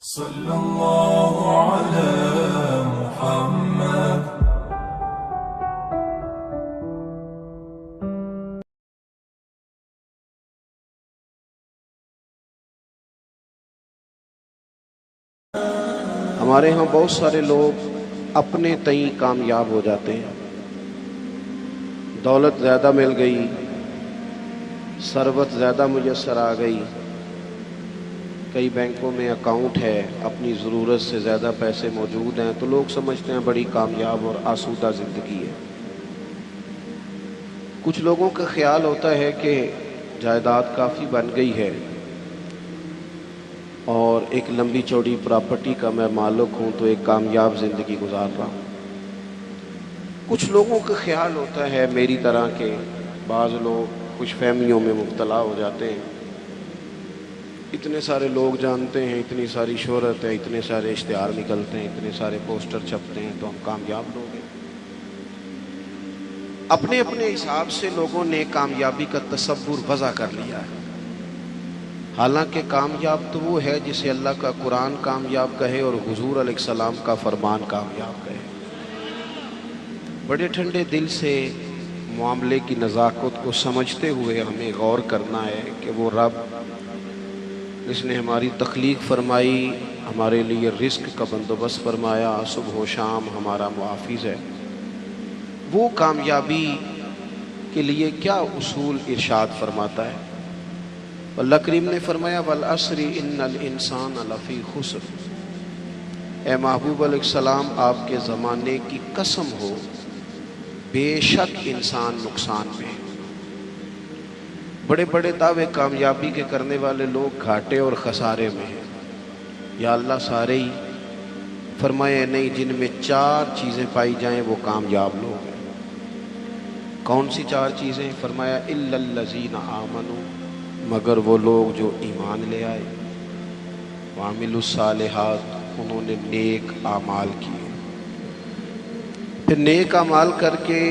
صلی اللہ علی محمد۔ ہمارے ہاں بہت سارے لوگ اپنے تئیں کامیاب ہو جاتے ہیں، دولت زیادہ مل گئی، ثروت زیادہ میسر آ گئی، کئی بینکوں میں اکاؤنٹ ہے، اپنی ضرورت سے زیادہ پیسے موجود ہیں، تو لوگ سمجھتے ہیں بڑی کامیاب اور آسودہ زندگی ہے۔ کچھ لوگوں کا خیال ہوتا ہے کہ جائیداد کافی بن گئی ہے اور ایک لمبی چوڑی پراپرٹی کا میں مالک ہوں تو ایک کامیاب زندگی گزار رہا ہوں۔ کچھ لوگوں کا خیال ہوتا ہے میری طرح کے بعض لوگ کچھ فہمیوں میں مبتلا ہو جاتے ہیں، اتنے سارے لوگ جانتے ہیں، اتنی ساری شہرت ہے، اتنے سارے اشتہار نکلتے ہیں، اتنے سارے پوسٹر چھپتے ہیں تو ہم کامیاب لوگ ہیں۔ اپنے اپنے حساب سے لوگوں نے کامیابی کا تصور وضع کر لیا ہے، حالانکہ کامیاب تو وہ ہے جسے اللہ کا قرآن کامیاب کہے اور حضور علیہ السلام کا فرمان کامیاب کہے۔ بڑے ٹھنڈے دل سے معاملے کی نزاکت کو سمجھتے ہوئے ہمیں غور کرنا ہے کہ وہ رب جس نے ہماری تخلیق فرمائی، ہمارے لیے رزق کا بندوبست فرمایا، صبح و شام ہمارا محافظ ہے، وہ کامیابی کے لیے کیا اصول ارشاد فرماتا ہے۔ اللہ کریم نے فرمایا والعصر ان الانسان لفی خسر، اے محبوب علیہ السلام آپ کے زمانے کی قسم ہو، بے شک انسان نقصان میں ہے۔ بڑے بڑے دعوے کامیابی کے کرنے والے لوگ گھاٹے اور خسارے میں ہیں۔ یا اللہ سارے ہی؟ فرمایا نہیں، جن میں 4 چیزیں پائی جائیں وہ کامیاب لوگ ہیں۔ کون سی 4 چیزیں؟ فرمایا الا الذین آمنوا، مگر وہ لوگ جو ایمان لے آئے، وعملوا الصالحات، انہوں نے نیک اعمال کیے۔ پھر نیک اعمال کر کے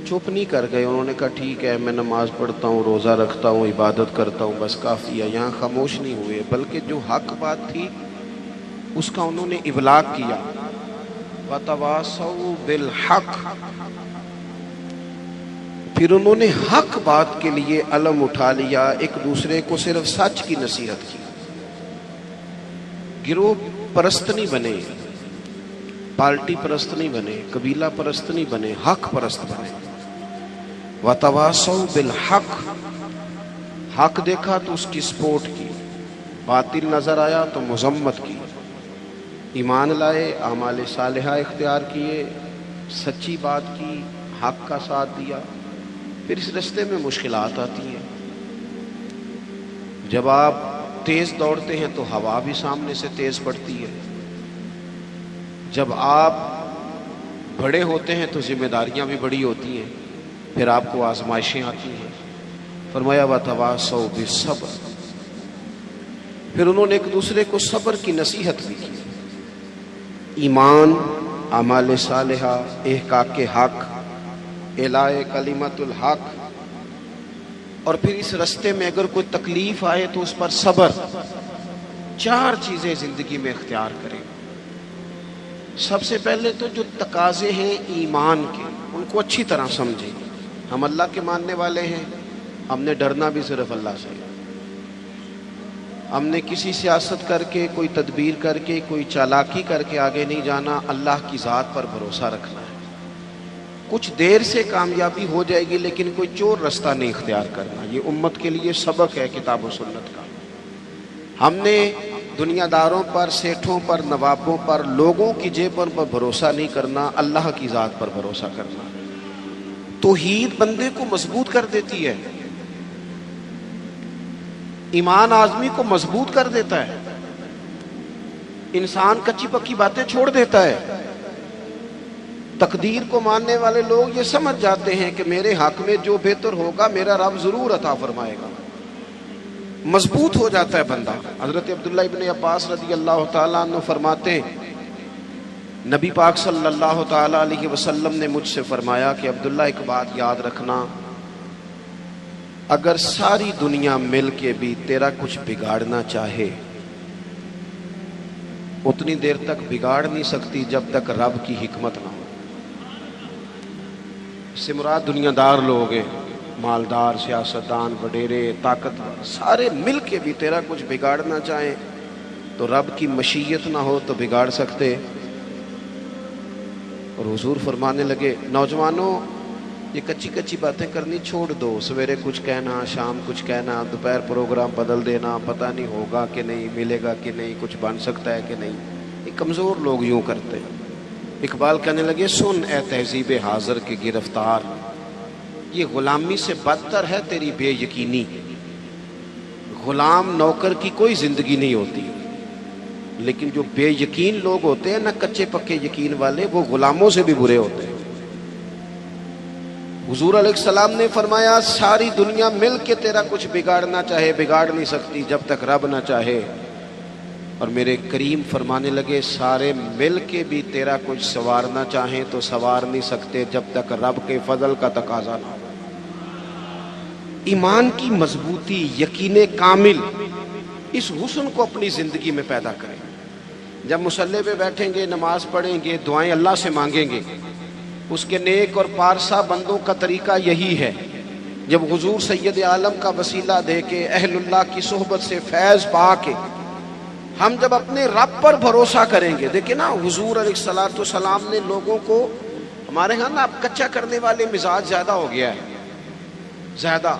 چپ نہیں کر گئے، انہوں نے کہا ٹھیک ہے میں نماز پڑھتا ہوں، روزہ رکھتا ہوں، عبادت کرتا ہوں، بس کافی ہے، یہاں خاموش نہیں ہوئے، بلکہ جو حق بات تھی اس کا انہوں نے ابلاغ کیا۔ وَتَوَاصَوْا بِالْحَقِّ، پھر انہوں نے حق بات کے لیے علم اٹھا لیا، ایک دوسرے کو صرف سچ کی نصیحت کی، گروہ پرست نہیں بنے، پارٹی پرست نہیں بنے، قبیلہ پرست نہیں بنے، حق پرست بنے۔ وَتَوَاصَوْا بِالْحَقِّ، حق دیکھا تو اس کی سپورٹ کی، باطل نظر آیا تو مذمت کی، ایمان لائے، اعمال صالحہ اختیار کیے، سچی بات کی، حق کا ساتھ دیا۔ پھر اس رستے میں مشکلات آتی ہیں، جب آپ تیز دوڑتے ہیں تو ہوا بھی سامنے سے تیز پڑتی ہے، جب آپ بڑے ہوتے ہیں تو ذمہ داریاں بھی بڑی ہوتی ہیں، پھر آپ کو آزمائشیں آتی ہیں۔ فرمایا وَتَوَاصَوْا بِالصَّبْرِ، پھر انہوں نے ایک دوسرے کو صبر کی نصیحت بھی کی، ایمان، اعمال صالحہ، احقاق حق، اعلاء کلمت الحق، اور پھر اس رستے میں اگر کوئی تکلیف آئے تو اس پر صبر۔ 4 چیزیں زندگی میں اختیار کریں۔ سب سے پہلے تو جو تقاضے ہیں ایمان کے، ان کو اچھی طرح سمجھیں۔ ہم اللہ کے ماننے والے ہیں، ہم نے ڈرنا بھی صرف اللہ سے، ہم نے کسی سیاست کر کے، کوئی تدبیر کر کے، کوئی چالاکی کر کے آگے نہیں جانا، اللہ کی ذات پر بھروسہ رکھنا ہے۔ کچھ دیر سے کامیابی ہو جائے گی لیکن کوئی چور رستہ نہیں اختیار کرنا، یہ امت کے لیے سبق ہے کتاب و سنت کا۔ ہم نے دنیا داروں پر، سیٹھوں پر، نوابوں پر، لوگوں کی جیبوں پر بھروسہ نہیں کرنا، اللہ کی ذات پر بھروسہ کرنا۔ توحید بندے کو مضبوط کر دیتی ہے، ایمان آدمی کو مضبوط کر دیتا ہے، انسان کچی پکی باتیں چھوڑ دیتا ہے۔ تقدیر کو ماننے والے لوگ یہ سمجھ جاتے ہیں کہ میرے حق میں جو بہتر ہوگا میرا رب ضرور عطا فرمائے گا، مضبوط ہو جاتا ہے بندہ۔ حضرت عبداللہ ابن عباس رضی اللہ تعالیٰ عنہ فرماتے ہیں نبی پاک صلی اللہ تعالیٰ علیہ وسلم نے مجھ سے فرمایا کہ عبداللہ ایک بات یاد رکھنا، اگر ساری دنیا مل کے بھی تیرا کچھ بگاڑنا چاہے اتنی دیر تک بگاڑ نہیں سکتی جب تک رب کی حکمت نہ ہو۔ اس سے مراد دنیا دار لوگ ہیں، مالدار، سیاستدان، وڈیرے، طاقتور، سارے مل کے بھی تیرا کچھ بگاڑنا چاہیں تو رب کی مشیت نہ ہو تو بگاڑ سکتے۔ اور حضور فرمانے لگے نوجوانوں یہ کچی کچی باتیں کرنی چھوڑ دو، سویرے کچھ کہنا، شام کچھ کہنا، دوپہر پروگرام بدل دینا، پتہ نہیں ہوگا کہ نہیں، ملے گا کہ نہیں، کچھ بن سکتا ہے کہ نہیں، یہ کمزور لوگ یوں کرتے ہیں۔ اقبال کہنے لگے سن اے تہذیب حاضر کے گرفتار، یہ غلامی سے بدتر ہے تیری بے یقینی۔ غلام نوکر کی کوئی زندگی نہیں ہوتی، لیکن جو بے یقین لوگ ہوتے ہیں نا، کچے پکے یقین والے، وہ غلاموں سے بھی برے ہوتے ہیں۔ حضور علیہ السلام نے فرمایا ساری دنیا مل کے تیرا کچھ بگاڑنا چاہے بگاڑ نہیں سکتی جب تک رب نہ چاہے۔ اور میرے کریم فرمانے لگے سارے مل کے بھی تیرا کچھ سنوارنا چاہیں تو سنوار نہیں سکتے جب تک رب کے فضل کا تقاضا نہ ہو۔ ایمان کی مضبوطی، یقین کامل، اس حسن کو اپنی زندگی میں پیدا کریں۔ جب مصلی پہ بیٹھیں گے، نماز پڑھیں گے، دعائیں اللہ سے مانگیں گے، اس کے نیک اور پارسا بندوں کا طریقہ یہی ہے، جب حضور سید عالم کا وسیلہ دے کے، اہل اللہ کی صحبت سے فیض پا کے، ہم جب اپنے رب پر بھروسہ کریں گے۔ دیکھیں نا حضور علیہ السلام نے لوگوں کو، ہمارے ہاں نا اب کچا کرنے والے مزاج زیادہ ہو گیا ہے، زیادہ۔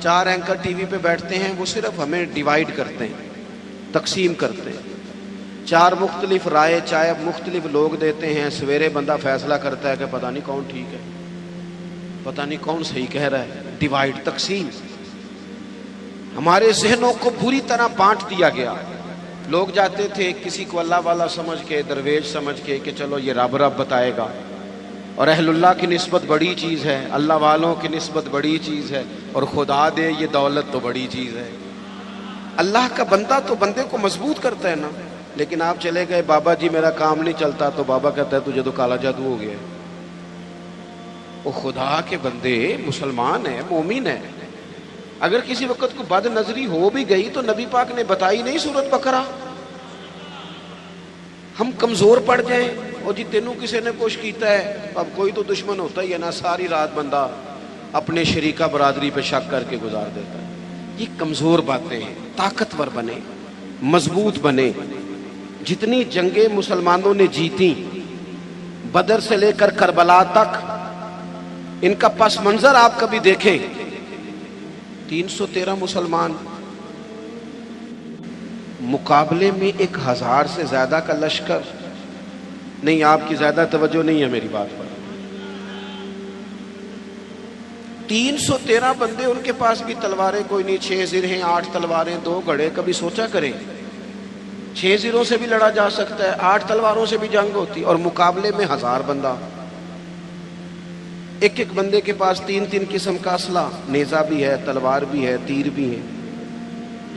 4 اینکر ٹی وی پہ بیٹھتے ہیں، وہ صرف ہمیں ڈیوائیڈ کرتے ہیں، تقسیم کرتے ہیں۔ 4 مختلف رائے چاہے مختلف لوگ دیتے ہیں، سویرے بندہ فیصلہ کرتا ہے کہ پتہ نہیں کون ٹھیک ہے، پتہ نہیں کون صحیح کہہ رہا ہے۔ ڈیوائیڈ، تقسیم، ہمارے ذہنوں کو بری طرح بانٹ دیا گیا۔ لوگ جاتے تھے کسی کو اللہ والا سمجھ کے، درویش سمجھ کے کہ چلو یہ رب بتائے گا، اور اہل اللہ کی نسبت بڑی چیز ہے، اللہ والوں کی نسبت بڑی چیز ہے، اور خدا دے یہ دولت تو بڑی چیز ہے۔ اللہ کا بندہ تو بندے کو مضبوط کرتا ہے نا، لیکن آپ چلے گئے بابا جی میرا کام نہیں چلتا، تو بابا کہتا ہے تجھے تو کالا جادو ہو گیا ہے۔ وہ خدا کے بندے مسلمان ہیں، مومن ہیں، اگر کسی وقت کو بد نظری ہو بھی گئی تو نبی پاک نے بتائی نہیں سورت بقرہ۔ ہم کمزور پڑ جائیں اور جی تینوں کسی نے کچھ کیتا ہے، اب کوئی تو دشمن ہوتا ہی ہے نا، ساری رات بندہ اپنے شریکہ برادری پہ شک کر کے گزار دیتا ہے۔ یہ کمزور باتیں ہیں، طاقتور بنے، مضبوط بنے۔ جتنی جنگیں مسلمانوں نے جیتی، بدر سے لے کر کربلا تک، ان کا پس منظر آپ کبھی دیکھیں۔ 313 مسلمان مقابلے میں 1000 سے زیادہ کا لشکر نہیں۔ آپ کی زیادہ توجہ نہیں ہے میری بات پر۔ 313 بندے، ان کے پاس بھی تلواریں کوئی نہیں، 6 زرہیں، 8 تلواریں، 2 گھڑے۔ کبھی سوچا کریں 6 زروں سے بھی لڑا جا سکتا ہے، 8 تلواروں سے بھی جنگ ہوتی، اور مقابلے میں 1000 بندہ۔ ایک ایک بندے کے پاس 3 قسم کا اسلحہ، نیزہ بھی ہے، تلوار بھی ہے، تیر بھی ہے۔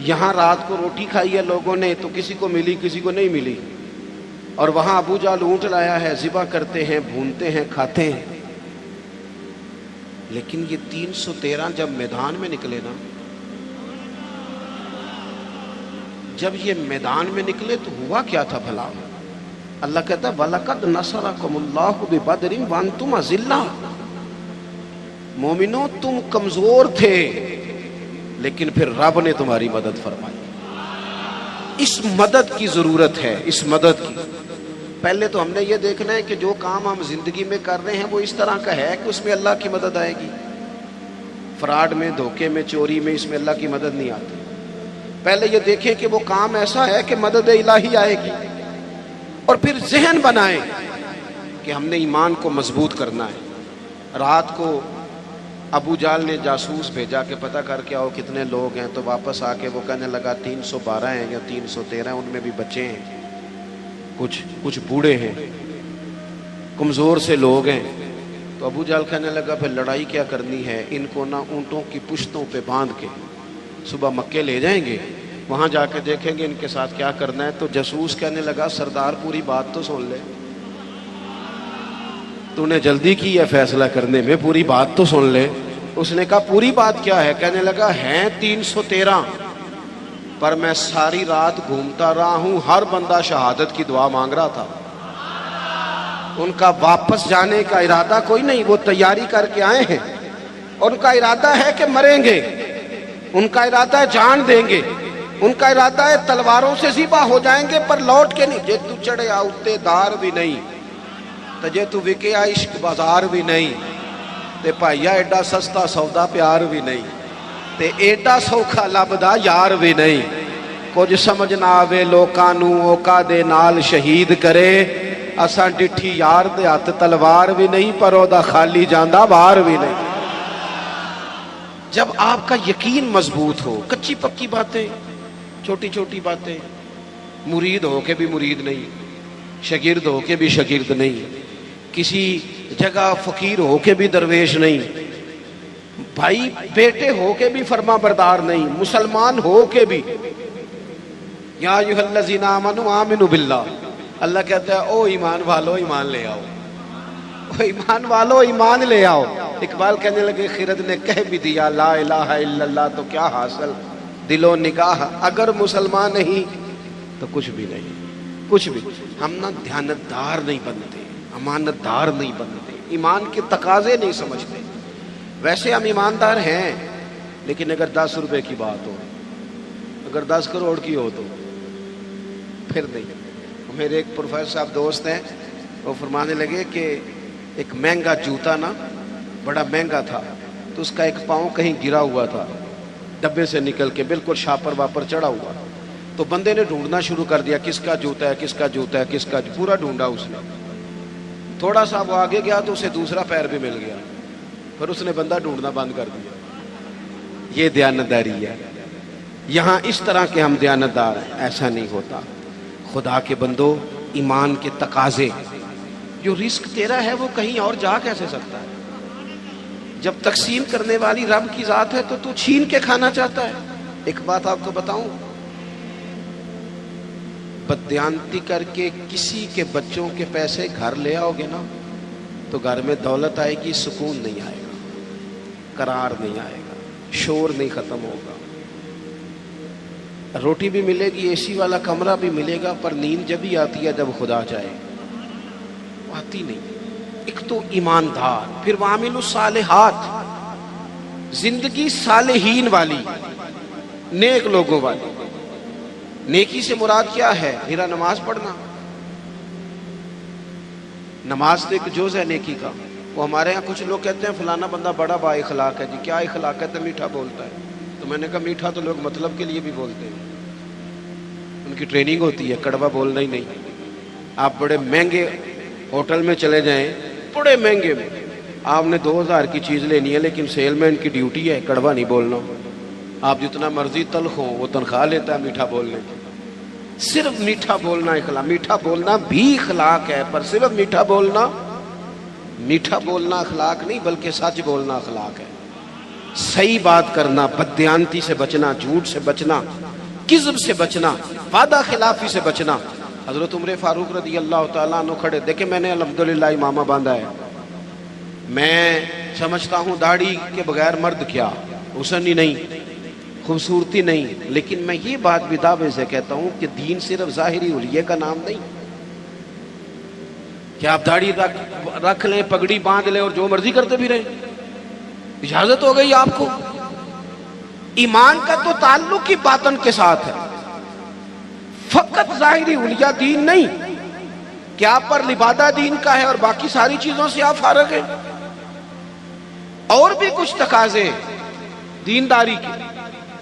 یہاں رات کو روٹی کھائی ہے لوگوں نے تو کسی کو ملی کسی کو نہیں ملی، اور وہاں ابو جہل اونٹ لایا ہے، ذبح کرتے ہیں، بھونتے ہیں، کھاتے ہیں۔ لیکن یہ 313 جب میدان میں نکلے نا، جب یہ میدان میں نکلے تو ہوا کیا تھا بھلا؟ اللہ کہتا ہے وَلَقَدْ نَصَرَكُمُ اللَّهُ بِبَدْرٍ وَأَنْتُمْ أَذِلَّةٌ۔ مومنوں تم کمزور تھے، لیکن پھر رب نے تمہاری مدد فرمائی۔ اس مدد کی ضرورت ہے، اس مدد کی۔ پہلے تو ہم نے یہ دیکھنا ہے کہ جو کام ہم زندگی میں کر رہے ہیں وہ اس طرح کا ہے کہ اس میں اللہ کی مدد آئے گی۔ فراڈ میں، دھوکے میں، چوری میں، اس میں اللہ کی مدد نہیں آتی۔ پہلے یہ دیکھیں کہ وہ کام ایسا ہے کہ مدد الہی آئے گی، اور پھر ذہن بنائیں کہ ہم نے ایمان کو مضبوط کرنا ہے۔ رات کو ابو جہل نے جاسوس بھیجا کہ پتہ کر کے آؤ کتنے لوگ ہیں، تو واپس آ کے وہ کہنے لگا 312 ہیں یا 313، ان میں بھی بچے ہیں، کچھ بوڑھے ہیں، کمزور سے لوگ ہیں۔ تو ابو جہل کہنے لگا پھر لڑائی کیا کرنی ہے، ان کو نہ اونٹوں کی پشتوں پہ باندھ کے صبح مکے لے جائیں گے، وہاں جا کے دیکھیں گے ان کے ساتھ کیا کرنا ہے۔ تو جاسوس کہنے لگا سردار پوری بات تو سن لے، تو نے جلدی کی ہے فیصلہ کرنے میں، پوری بات تو سن لے۔ اس نے کہا پوری بات کیا ہے؟ کہنے لگا ہیں 313، پر میں ساری رات گھومتا رہا ہوں، ہر بندہ شہادت کی دعا مانگ رہا تھا۔ ان کا واپس جانے کا ارادہ کوئی نہیں، وہ تیاری کر کے آئے ہیں، ان کا ارادہ ہے کہ مریں گے، ان کا ارادہ ہے جان دیں گے، ان کا ارادہ ہے تلواروں سے ذبح ہو جائیں گے پر لوٹ کے نہیں۔ جے تو چڑھے آؤتے دار بھی نہیں تے جے تو وکے عشق بازار بھی نہیں تے بھائیا ایڈا سستا سودا پیار بھی نہیں تے ایڈا سوکھا لبدا یار بھی نہیں۔ کچھ سمجھ نہ آوے لوکاں نوں اوکا دے نال شہید کرے، اساں ڈٹھی یار دے ہاتھ تلوار بھی نہیں پر او دا خالی جاندا بار بھی نہیں۔ جب آپ کا یقین مضبوط ہو، کچی پکی باتیں، چھوٹی چھوٹی باتیں، مرید ہو کے بھی مرید نہیں، شاگرد ہو کے بھی شاگرد نہیں، کسی جگہ فقیر ہو کے بھی درویش نہیں، بھائی بیٹے ہو کے بھی فرما بردار نہیں، مسلمان ہو کے بھی۔ یا ایھا الذین آمنوا آمنوا باللہ، اللہ کہتا ہے او ایمان والو ایمان لے آؤ، او ایمان والو ایمان لے آؤ۔ اقبال کہنے لگے خرد نے کہہ بھی دیا لا الہ الا اللہ تو کیا حاصل، دل و نگاہ اگر مسلمان نہیں تو کچھ بھی نہیں، کچھ بھی۔ ہم نہ دیانتدار نہیں بنتے، امانت دار نہیں بنتے، ایمان کے تقاضے نہیں سمجھتے۔ ویسے ہم ایماندار ہیں لیکن اگر 10 روپے کی بات ہو، اگر 10 کروڑ کی ہو تو پھر نہیں۔ میرے ایک پروفیسر صاحب دوست ہیں، وہ فرمانے لگے کہ ایک مہنگا جوتا نا بڑا مہنگا تھا تو اس کا ایک پاؤں کہیں گرا ہوا تھا، ڈبے سے نکل کے بالکل شاپر واپر چڑھا ہوا، تو بندے نے ڈھونڈنا شروع کر دیا کس کا جوتا ہے، کس کا جوتا ہے، کس کا، پورا ڈھونڈا اس نے۔ تھوڑا سا وہ آگے گیا تو اسے دوسرا پیر بھی مل گیا، پھر اس نے بندہ ڈھونڈنا بند کر دیا۔ یہ دیانتداری ہے۔ یہاں اس طرح کے ہم دیانتدار ہیں، ایسا نہیں ہوتا۔ خدا کے بندو، ایمان کے تقاضے، جو رزق تیرا ہے وہ کہیں اور جا کیسے سکتا ہے؟ جب تقسیم کرنے والی رب کی ذات ہے تو چھین کے کھانا چاہتا ہے۔ ایک بات آپ کو بتاؤں، بددیانتی کر کے کسی کے بچوں کے پیسے گھر لے آؤ گے نا تو گھر میں دولت آئے گی، سکون نہیں آئے گا، قرار نہیں آئے گا، شور نہیں ختم ہوگا، روٹی بھی ملے گی، اے سی والا کمرہ بھی ملے گا، پر نیند جب ہی آتی ہے جب خدا جائے، آتی نہیں۔ ایک تو ایماندار، پھر وعامل الصالحات، زندگی صالحین والی، نیک لوگوں والی۔ نیکی سے مراد کیا ہے؟ میرا نماز پڑھنا، نماز تو ایک جز ہے نیکی کا۔ وہ ہمارے ہاں کچھ لوگ کہتے ہیں فلانا بندہ بڑا با اخلاق ہے جی، کیا اخلاق ہے؟ تو میٹھا بولتا ہے۔ تو میں نے کہا میٹھا تو لوگ مطلب کے لیے بھی بولتے ہیں، ان کی ٹریننگ ہوتی ہے، کڑوا بولنا ہی نہیں۔ آپ بڑے مہنگے ہوٹل میں چلے جائیں، بڑے مہنگے میں، آپ نے 2000 کی چیز لینی ہے لیکن سیل مین کی ڈیوٹی ہے کڑوا نہیں بولنا۔ آپ جتنا مرضی تلخ ہو، وہ تنخواہ لیتا ہے میٹھا بولنے کی۔ صرف میٹھا بولنا اخلاق، میٹھا بولنا بھی اخلاق ہے، پر صرف میٹھا بولنا اخلاق نہیں بلکہ سچ بولنا اخلاق ہے۔ صحیح بات کرنا، بددیانتی سے بچنا، جھوٹ سے بچنا، کذب سے بچنا، وعدہ خلافی سے بچنا۔ حضرت عمر فاروق رضی اللہ تعالیٰ عنہ کھڑے، دیکھیں میں نے الحمدللہ امامہ باندھا ہے، میں سمجھتا ہوں داڑھی کے بغیر مرد کیا، حسن ہی نہیں، خوبصورتی نہیں، لیکن میں یہ بات بھی دعوے سے کہتا ہوں کہ دین صرف ظاہری حلیے کا نام نہیں کہ آپ داڑھی رکھ لیں، پگڑی باندھ لیں اور جو مرضی کرتے بھی رہیں، اجازت ہو گئی آپ کو۔ ایمان کا تو تعلق ہی باطن کے ساتھ ہے، فقط ظاہری حلیہ دین نہیں کہ آپ پر لبادہ دین کا ہے اور باقی ساری چیزوں سے آپ فارغ ہیں، اور بھی کچھ تقاضے دینداری کے۔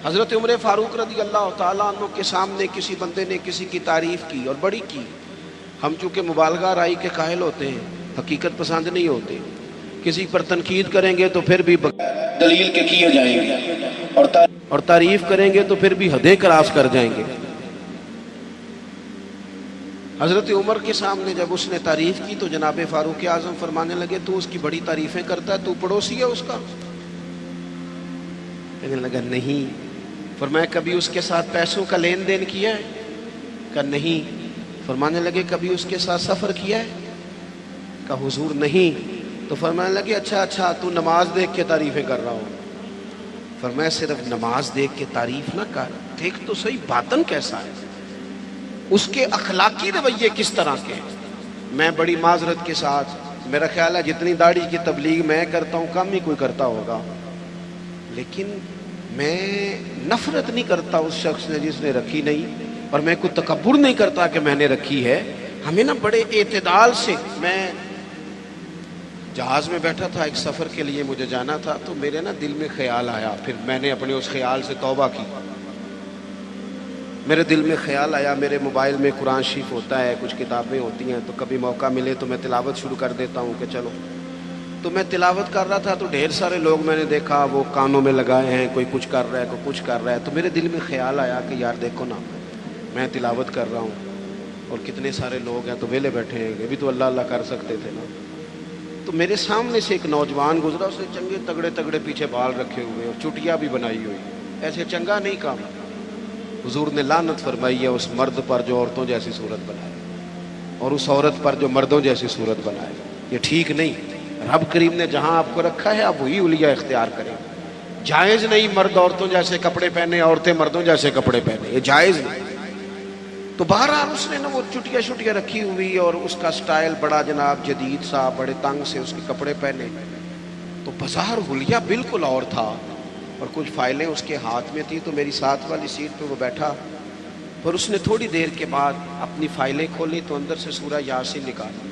حضرت عمر فاروق رضی اللہ تعالیٰ عنہ کے سامنے کسی بندے نے کسی کی تعریف کی اور بڑی کی۔ ہم چونکہ مبالغہ رائی کے قائل ہوتے ہیں، حقیقت پسند نہیں ہوتے، کسی پر تنقید کریں گے تو پھر بھی دلیل کے کیے جائیں گے، اور تعریف کریں گے تو پھر بھی حدیں کراس کر جائیں گے۔ حضرت عمر کے سامنے جب اس نے تعریف کی تو جناب فاروق اعظم فرمانے لگے تو اس کی بڑی تعریفیں کرتا ہے، تو پڑوسی ہے اس کا؟ کہنے لگا نہیں۔ فرمایا کبھی اس کے ساتھ پیسوں کا لین دین کیا ہے؟ کہا نہیں۔ فرمانے لگے کبھی اس کے ساتھ سفر کیا ہے؟ کہا حضور نہیں۔ تو فرمانے لگے اچھا تو نماز دیکھ کے تعریفیں کر رہا ہوں، فرمایا صرف نماز دیکھ کے تعریف نہ کر، دیکھ تو صحیح باطن کیسا ہے، اس کے اخلاقی رویے کس طرح کے ہیں۔ میں بڑی معذرت کے ساتھ، میرا خیال ہے جتنی داڑھی کی تبلیغ میں کرتا ہوں کم ہی کوئی کرتا ہوگا، لیکن میں نفرت نہیں کرتا اس شخص نے جس نے رکھی نہیں، اور میں کوئی تکبر نہیں کرتا کہ میں نے رکھی ہے۔ ہمیں نا بڑے اعتدال سے، میں جہاز میں بیٹھا تھا، ایک سفر کے لیے مجھے جانا تھا، تو میرے نا دل میں خیال آیا، پھر میں نے اپنے اس خیال سے توبہ کی۔ میرے دل میں خیال آیا، میرے موبائل میں قرآن شریف ہوتا ہے، کچھ کتابیں ہوتی ہیں، تو کبھی موقع ملے تو میں تلاوت شروع کر دیتا ہوں کہ چلو۔ تو میں تلاوت کر رہا تھا تو ڈھیر سارے لوگ میں نے دیکھا وہ کانوں میں لگائے ہیں، کوئی کچھ کر رہا ہے، کوئی کچھ کر رہا ہے، تو میرے دل میں خیال آیا کہ یار دیکھو نا، میں تلاوت کر رہا ہوں اور کتنے سارے لوگ ہیں تو ویلے بیٹھے ہیں، یہ بھی تو اللہ اللہ کر سکتے تھے نا۔ تو میرے سامنے سے ایک نوجوان گزرا، اس نے چنگے تگڑے تگڑے پیچھے بال رکھے ہوئے اور چٹیا بھی بنائی ہوئی، ایسے چنگا نہیں کام۔ حضور نے لعنت فرمائی ہے اس مرد پر جو عورتوں جیسی صورت بنائے، اور اس عورت پر جو مردوں جیسی صورت بنائے، یہ ٹھیک نہیں۔ رب کریم نے جہاں آپ کو رکھا ہے آپ وہی الیہ اختیار کریں۔ جائز نہیں مرد عورتوں جیسے کپڑے پہنے، عورتیں مردوں جیسے کپڑے پہنے، یہ جائز نہیں۔ تو بہرحال اس نے نا وہ چٹیا شٹیا رکھی ہوئی اور اس کا سٹائل بڑا جناب جدید سا، بڑے تنگ سے اس کے کپڑے پہنے، تو بظاہر حلیہ بالکل اور تھا، اور کچھ فائلیں اس کے ہاتھ میں تھی۔ تو میری ساتھ والی سیٹ پہ وہ بیٹھا، پر اس نے تھوڑی دیر کے بعد اپنی فائلیں کھولی تو اندر سے سورہ یاسین نکالا،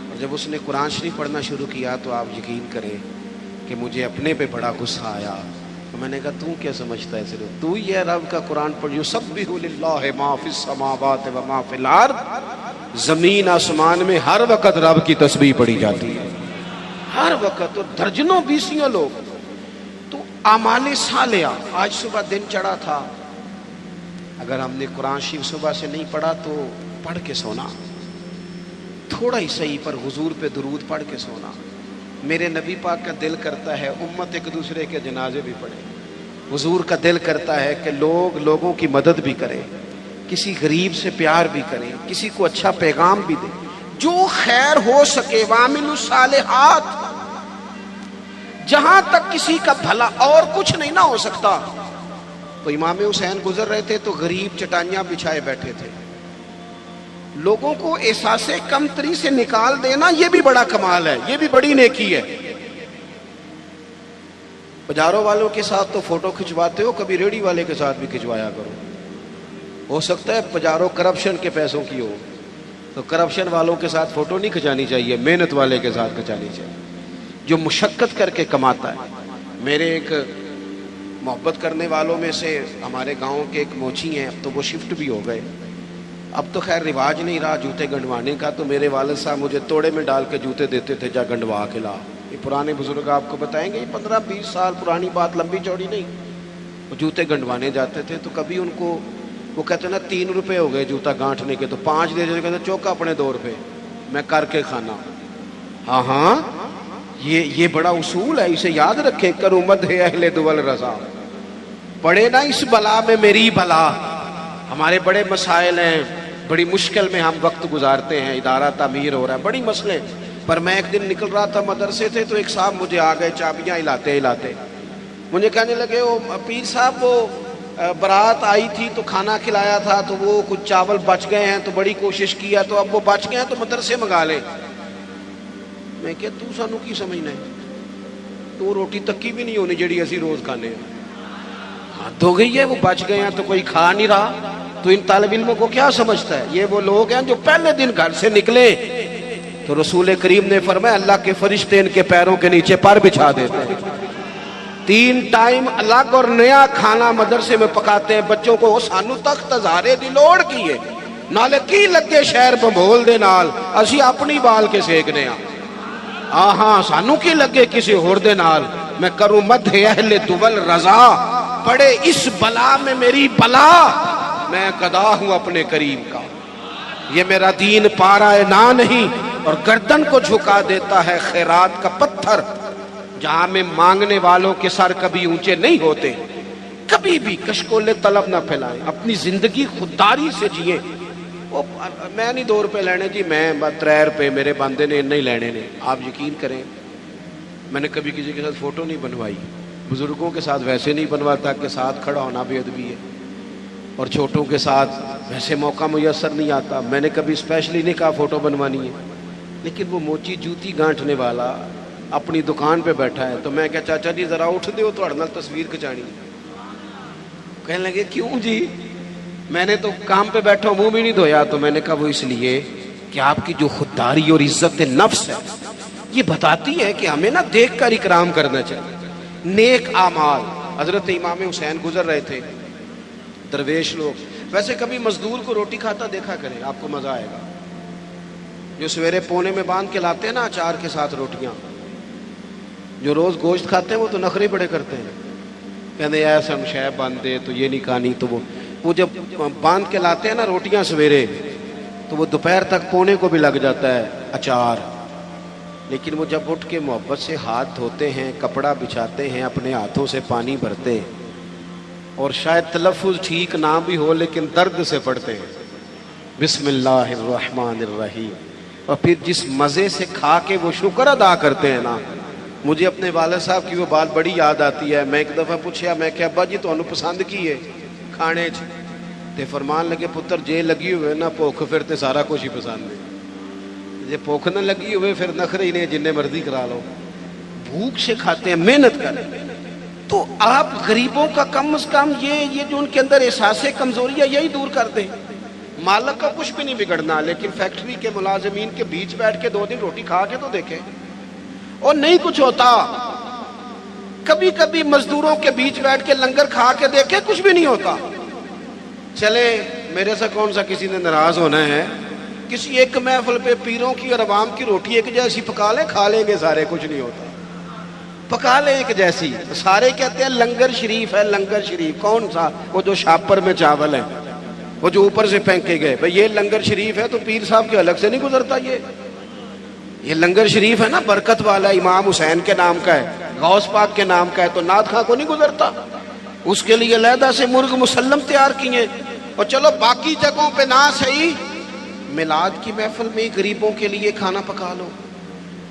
اور جب اس نے قرآن شریف پڑھنا شروع کیا تو آپ یقین کریں کہ مجھے اپنے پہ بڑا غصہ آیا۔ تو میں نے کہا تو کیا سمجھتا ہے، صرف تو ہی ہے رب کا قرآن پڑھ، یسبح للہ ما فی السماوات و ما فی الارض، زمین آسمان میں ہر وقت رب کی تسبیح پڑھی جاتی ہے، ہر وقت، اور درجنوں بیسیوں لوگ۔ تو اعمال صالحہ، آج صبح دن چڑھا تھا، اگر ہم نے قرآن شریف صبح سے نہیں پڑھا تو پڑھ کے سونا، تھوڑا ہی صحیح پر حضور پہ درود پڑھ کے سونا۔ میرے نبی پاک کا دل کرتا ہے امت ایک دوسرے کے جنازے بھی پڑھے، حضور کا دل کرتا ہے کہ لوگ لوگوں کی مدد بھی کریں، کسی غریب سے پیار بھی کریں، کسی کو اچھا پیغام بھی دیں، جو خیر ہو سکے، وَعَمِلُوا الصَّالِحَاتِ، جہاں تک کسی کا بھلا، اور کچھ نہیں نہ ہو سکتا۔ تو امام حسین گزر رہے تھے تو غریب چٹائیاں بچھائے بیٹھے تھے، لوگوں کو احساس کمتری سے نکال دینا، یہ بھی بڑا کمال ہے، یہ بھی بڑی نیکی ہے۔ پجاروں والوں کے ساتھ تو فوٹو کھنچواتے ہو، کبھی ریڑھی والے کے ساتھ بھی کھنچوایا کرو، ہو سکتا ہے پجاروں کرپشن کے پیسوں کی ہو، تو کرپشن والوں کے ساتھ فوٹو نہیں کھنچانی چاہیے، محنت والے کے ساتھ کھنچانی چاہیے جو مشقت کر کے کماتا ہے۔ میرے ایک محبت کرنے والوں میں سے ہمارے گاؤں کے ایک موچی ہیں، اب تو وہ شفٹ بھی ہو گئے، اب تو خیر رواج نہیں رہا جوتے گنڈوانے کا، تو میرے والد صاحب مجھے توڑے میں ڈال کے جوتے دیتے تھے، جا گنڈوا کے لا۔ یہ پرانے بزرگ آپ کو بتائیں گے، یہ 15-20 سال پرانی بات، لمبی چوڑی نہیں۔ وہ جوتے گنڈوانے جاتے تھے تو کبھی ان کو وہ کہتے نا 3 روپے ہو گئے جوتا گانٹھنے کے، تو 5 دے دیتے، کہتے چوکا اپنے 2 روپے میں کر کے کھانا۔ ہاں ہاں، یہ بڑا اصول ہے، اسے یاد رکھیں، کرو مد ہے اہل دول رضا، پڑے نا اس بلا میں میری بلا۔ ہمارے بڑے مسائل ہیں، بڑی مشکل میں ہم وقت گزارتے ہیں، ادارہ تعمیر ہو رہا ہے، بڑی مسئلے۔ پر میں ایک دن نکل رہا تھا مدرسے سے تو ایک صاحب مجھے آ گئے چابیاں ہلاتے ہلاتے، مجھے کہنے لگے وہ پیر صاحب وہ بارات آئی تھی تو کھانا کھلایا تھا تو وہ کچھ چاول بچ گئے ہیں تو بڑی کوشش کیا تو اب وہ بچ گئے ہیں تو مدرسے منگا لے۔ میں کہ تو سانو کی سمجھنا ہے، تو روٹی تکی بھی نہیں ہونی جیڑی اسی روز کھانے ہیں، حد ہو گئی ہے، وہ بچ گئے ہیں تو کوئی کھا نہیں رہا۔ تو ان طالب علموں کو کیا سمجھتا ہے؟ یہ وہ لوگ ہیں جو پہلے دن گھر سے نکلے تو رسول کریم نے فرمایا اللہ کے فرشتے ان کے پیروں کے نیچے پر بچھا دیتے ہیں، 3 ٹائم الگ اور نیا کھانا مدرسے میں پکاتے ہیں بچوں کو۔ سانو تخت ہزارے دی لوڑ کی ہے، نالے کی لگے شہر بمبول دے نال، اسی اپنی بال کے سیکنے ہاں ہاں، سانو کی لگے کسی ہور دے نال۔ میں کروں مدح اہل دول رضا، پڑے اس بلا میں میری بلا، میں گدا ہوں اپنے کریم کا۔ یہ میرا دین پارا نہ نہیں، اور گردن کو جھکا دیتا ہے خیرات کا پتھر، جہاں میں مانگنے والوں کے سر کبھی اونچے نہیں ہوتے۔ کبھی بھی کشکول طلب نہ پھیلائیں، اپنی زندگی خودداری سے جئیں۔ میں نہیں 2 روپے لینے جی، میں 3 روپے میرے بندے نے نہیں لینے نے۔ آپ یقین کریں میں نے کبھی کسی کے ساتھ فوٹو نہیں بنوائی، بزرگوں کے ساتھ ویسے نہیں بنواتا کہ ساتھ کھڑا ہونا بے ادبی ہے، اور چھوٹوں کے ساتھ ویسے موقع میسر نہیں آتا۔ میں نے کبھی اسپیشلی نہیں کہا فوٹو بنوانی ہے، لیکن وہ موچی جوتی گانٹنے والا اپنی دکان پہ بیٹھا ہے، تو میں کہا چاچا جی ذرا اٹھ دیو تھوڑے نال تصویر کھچانی۔ کہنے لگے کیوں جی؟ میں نے تو کام پہ بیٹھا منہ بھی نہیں دھویا۔ تو میں نے کہا وہ اس لیے کہ آپ کی جو خودداری اور عزت نفس ہے یہ بتاتی ہے کہ ہمیں نا دیکھ کر اکرام کرنا چاہیے۔ نیک اعمال۔ حضرت امام حسین گزر رہے تھے، درویش لوگ، ویسے کبھی مزدور کو روٹی کھاتا دیکھا کریں، آپ کو مزہ آئے گا۔ جو سویرے پونے میں باندھ کے لاتے ہیں نا اچار کے ساتھ روٹیاں، جو روز گوشت کھاتے ہیں وہ تو نخرے بڑے کرتے ہیں، کہتے ہیں ایسا شیب باندھ دے تو یہ نہیں کھانی، تو وہ جب باندھ کے لاتے ہیں نا روٹیاں سویرے تو وہ دوپہر تک پونے کو بھی لگ جاتا ہے اچار، لیکن وہ جب اٹھ کے محبت سے ہاتھ دھوتے ہیں، کپڑا بچھاتے ہیں، اپنے ہاتھوں سے پانی بھرتے ہیں، اور شاید تلفظ ٹھیک نہ بھی ہو لیکن درد سے پڑھتے ہیں بسم اللہ الرحمن الرحیم، اور پھر جس مزے سے کھا کے وہ شکر ادا کرتے ہیں نا، مجھے اپنے والد صاحب کی وہ بات بڑی یاد آتی ہے۔ میں ایک دفعہ پوچھا، میں کہ ابا جی تو انہوں پسند کی ہے کھانے چ؟ تے فرمان لگے پتر جے لگی ہوئے نا بھوک پھر تے سارا کچھ ہی پسند ہے، جے بھوک نہ لگی ہوئے پھر نخرے ہی نہیں، جننے مرضی کرا لو۔ بھوک سے کھاتے ہیں، محنت کریں۔ تو آپ غریبوں کا کم از کم یہ جو ان کے اندر احساس کمزوری ہے یہی دور کر دیں۔ مالک کا کچھ بھی نہیں بگڑنا، لیکن فیکٹری کے ملازمین کے بیچ بیٹھ کے 2 دن روٹی کھا کے تو دیکھیں، اور نہیں کچھ ہوتا۔ کبھی کبھی مزدوروں کے بیچ بیٹھ کے لنگر کھا کے دیکھیں، کچھ بھی نہیں ہوتا۔ چلے میرے سے کون سا کسی نے ناراض ہونا ہے؟ کسی ایک محفل پہ پیروں کی اور عوام کی روٹی ایک جیسی پکا لیں، کھا لیں گے سارے، کچھ نہیں ہوتا۔ پکا لیں ایک جیسی، سارے کہتے ہیں لنگر شریف ہے، لنگر شریف کون سا؟ وہ جو شاپر میں چاول ہے، وہ جو اوپر سے پھینکے گئے، بھئی یہ لنگر شریف ہے تو پیر صاحب کے الگ سے نہیں گزرتا۔ یہ لنگر شریف ہے نا، برکت والا، امام حسین کے نام کا ہے، غوث پاک کے نام کا ہے، تو نعت خواں کو نہیں گزرتا۔ اس کے لیے علیحدہ سے مرغ مسلم تیار کیے۔ اور چلو باقی جگہوں پہ نہ صحیح، میلاد کی محفل میں غریبوں کے لیے کھانا پکا لو،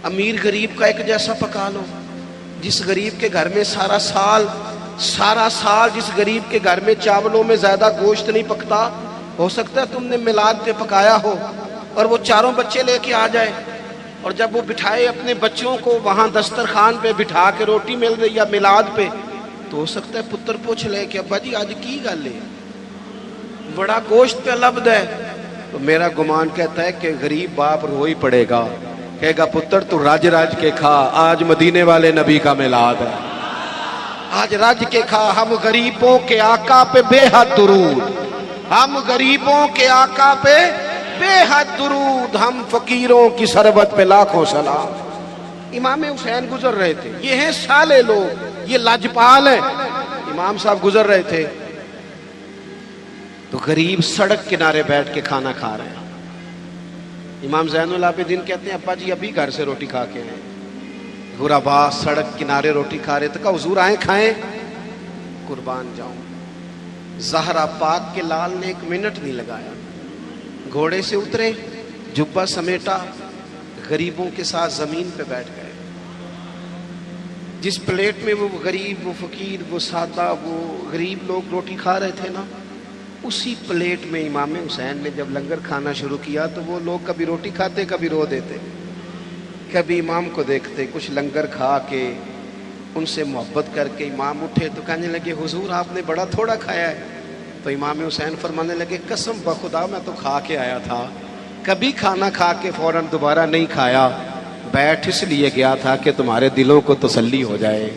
امیر غریب کا ایک جیسا پکا لو۔ جس غریب کے گھر میں سارا سال جس غریب کے گھر میں چاولوں میں زیادہ گوشت نہیں پکتا، ہو سکتا ہے تم نے میلاد پہ پکایا ہو اور وہ 4 بچے لے کے آ جائے، اور جب وہ بٹھائے اپنے بچوں کو وہاں دسترخوان پہ بٹھا کے روٹی مل رہی ہے میلاد پہ، تو ہو سکتا ہے پتر پوچھ لے کہ ابا جی آج کی گل ہے، بڑا گوشت پہ لبد ہے۔ تو میرا گمان کہتا ہے کہ غریب باپ رو ہی پڑے گا، کہے گا پتر تو راج کے کھا، آج مدینے والے نبی کا میلاد ہے، آج راج کے کھا۔ ہم غریبوں کے آقا پہ بے حد درود، ہم غریبوں کے آقا پہ بے حد درود، ہم فقیروں کی ثروت پہ لاکھوں سلام۔ امام حسین گزر رہے تھے، یہ ہیں سالے لوگ، یہ لاجپال ہیں۔ امام صاحب گزر رہے تھے تو غریب سڑک کنارے بیٹھ کے کھانا کھا رہے ہیں۔ امام زین العابدین کہتے ہیں ابا جی ابھی گھر سے روٹی کھا کے آئے، غربا سڑک کنارے روٹی کھا رہے، تو کہا حضور آئیں کھائیں، قربان جاؤں۔ زہرا پاک کے لال نے 1 منٹ نہیں لگایا، گھوڑے سے اترے، جبہ سمیٹا، غریبوں کے ساتھ زمین پہ بیٹھ گئے۔ جس پلیٹ میں وہ غریب، وہ فقیر، وہ سادہ، وہ غریب لوگ روٹی کھا رہے تھے نا، اسی پلیٹ میں امام حسین نے جب لنگر کھانا شروع کیا تو وہ لوگ کبھی روٹی کھاتے، کبھی رو دیتے، کبھی امام کو دیکھتے، کچھ لنگر کھا کے ان سے محبت کر کے امام اٹھے تو کہنے لگے حضور آپ نے بڑا تھوڑا کھایا ہے۔ تو امام حسین فرمانے لگے قسم بخدا میں تو کھا کے آیا تھا، کبھی کھانا کھا کے فوراً دوبارہ نہیں کھایا، بیٹھ اس لیے گیا تھا کہ تمہارے دلوں کو تسلی ہو جائے،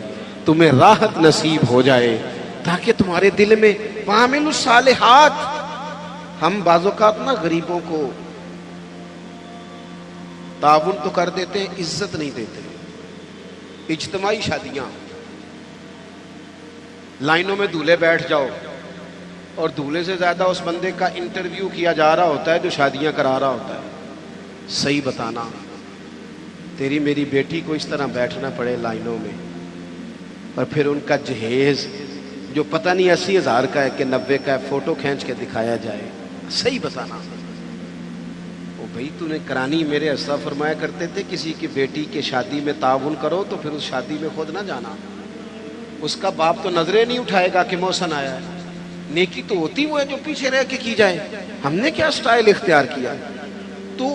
تمہیں راحت نصیب ہو جائے، تاکہ تمہارے دل میں وَعَمِلُوا الصَّالِحَاتِ۔ ہم بعض اوقات نا غریبوں کو تعاون تو کر دیتے ہیں، عزت نہیں دیتے۔ اجتماعی شادیاں، لائنوں میں دولہے بیٹھ جاؤ اور دولہے سے زیادہ اس بندے کا انٹرویو کیا جا رہا ہوتا ہے جو شادیاں کرا رہا ہوتا ہے۔ صحیح بتانا، تیری میری بیٹی کو اس طرح بیٹھنا پڑے لائنوں میں، اور پھر ان کا جہیز جو پتہ نہیں 80,000 کا ہے کہ 90 کا ہے، فوٹو کھینچ کے دکھایا جائے۔ صحیح بتانا۔ او بھئی تو نے کرانی، میرے اسا فرمایا کرتے تھے کسی کی بیٹی کے شادی میں تعاون کرو تو پھر اس شادی میں خود نہ جانا، اس کا باپ تو نظریں نہیں اٹھائے گا کہ محسن آیا ہے. نیکی تو ہوتی وہ ہے جو پیچھے رہ کے کی جائے. ہم نے کیا سٹائل اختیار کیا؟ تو